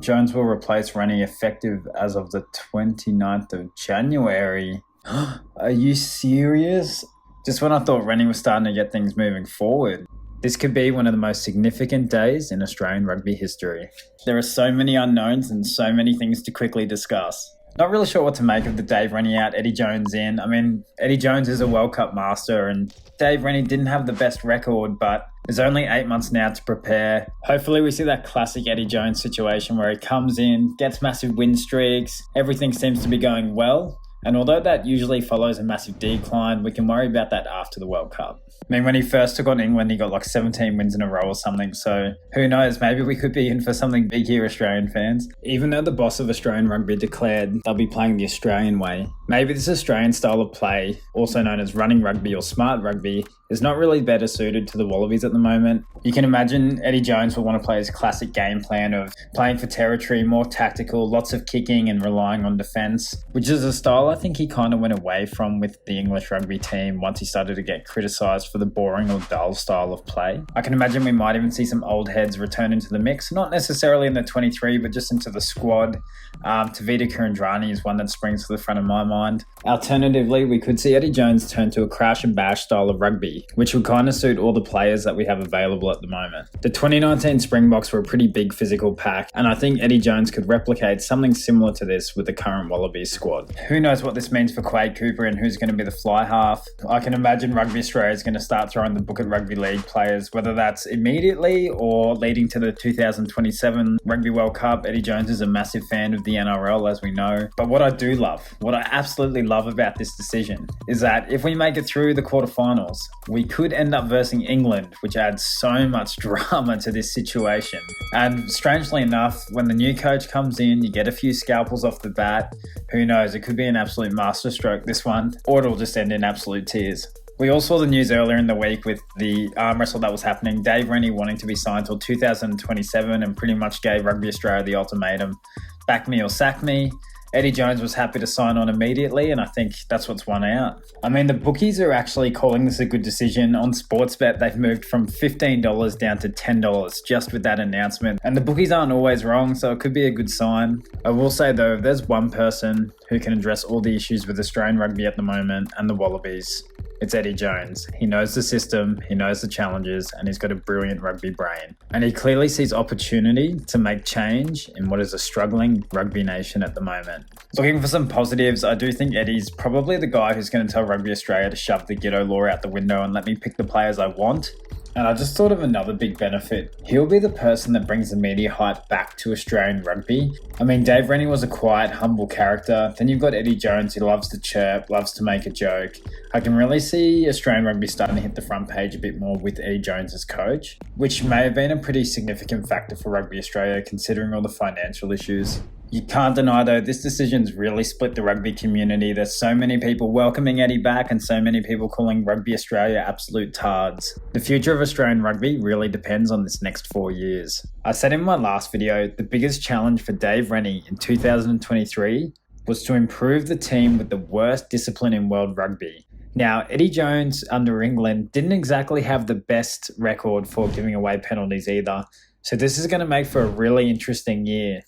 Jones will replace Rennie effective as of the 29th of January. Are you serious? Just when I thought Rennie was starting to get things moving forward. This could be one of the most significant days in Australian rugby history. There are so many unknowns and so many things to quickly discuss. Not really sure what to make of the Dave Rennie out, Eddie Jones in. I mean, Eddie Jones is a World Cup master and Dave Rennie didn't have the best record, but there's only 8 months now to prepare. Hopefully we see that classic Eddie Jones situation where he comes in, gets massive win streaks, everything seems to be going well. And although that usually follows a massive decline, we can worry about that after the World Cup. I mean, when he first took on England, he got like 17 wins in a row or something. So who knows, maybe we could be in for something big here, Australian fans. Even though the boss of Australian rugby declared they'll be playing the Australian way, maybe this Australian style of play, also known as running rugby or smart rugby, is not really better suited to the Wallabies at the moment. You can imagine Eddie Jones will want to play his classic game plan of playing for territory, more tactical, lots of kicking and relying on defence, which is a style I think he kind of went away from with the English rugby team once he started to get criticised for the boring or dull style of play. I can imagine we might even see some old heads return into the mix, not necessarily in the 23, but just into the squad. Tavita Kurandrani is one that springs to the front of my mind. Alternatively, we could see Eddie Jones turn to a crash and bash style of rugby, which would kind of suit all the players that we have available at the moment. The 2019 Springboks were a pretty big physical pack, and I think Eddie Jones could replicate something similar to this with the current Wallabies squad. Who knows what this means for Quade Cooper and who's going to be the fly half. I can imagine Rugby Australia is going to start throwing the book at Rugby League players, whether that's immediately or leading to the 2027 Rugby World Cup. Eddie Jones is a massive fan of the NRL, as we know. But what I do love, what I absolutely love about this decision is that if we make it through the quarterfinals, we could end up versing England, which adds so much drama to this situation. And strangely enough, when the new coach comes in, you get a few scalpels off the bat. Who knows, it could be an absolute masterstroke, this one, or it'll just end in absolute tears. We all saw the news earlier in the week with the arm wrestle that was happening. Dave Rennie wanting to be signed till 2027 and pretty much gave Rugby Australia the ultimatum, back me or sack me. Eddie Jones was happy to sign on immediately, and I think that's what's won out. I mean, the bookies are actually calling this a good decision. On Sportsbet, they've moved from $15 down to $10 just with that announcement. And the bookies aren't always wrong, so it could be a good sign. I will say, though, if there's one person who can address all the issues with Australian rugby at the moment and the Wallabies, it's Eddie Jones. He knows the system, he knows the challenges, and he's got a brilliant rugby brain. And he clearly sees opportunity to make change in what is a struggling rugby nation at the moment. Looking for some positives, I do think Eddie's probably the guy who's going to tell Rugby Australia to shove the ghetto law out the window and let me pick the players I want. And I just thought of another big benefit. He'll be the person that brings the media hype back to Australian rugby. I mean, Dave Rennie was a quiet, humble character. Then you've got Eddie Jones, who loves to chirp, loves to make a joke. I can really see Australian rugby starting to hit the front page a bit more with Eddie Jones as coach, which may have been a pretty significant factor for Rugby Australia considering all the financial issues. You can't deny, though, this decision's really split the rugby community. There's so many people welcoming Eddie back and so many people calling Rugby Australia absolute tards. The future of Australian rugby really depends on this next 4 years. I said in my last video, the biggest challenge for Dave Rennie in 2023 was to improve the team with the worst discipline in world rugby. Now, Eddie Jones under England didn't exactly have the best record for giving away penalties either. So this is going to make for a really interesting year.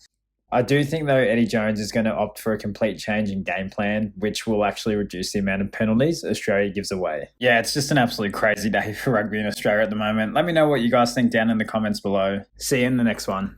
I do think, though, Eddie Jones is going to opt for a complete change in game plan, which will actually reduce the amount of penalties Australia gives away. Yeah, it's just an absolute crazy day for rugby in Australia at the moment. Let me know what you guys think down in the comments below. See you in the next one.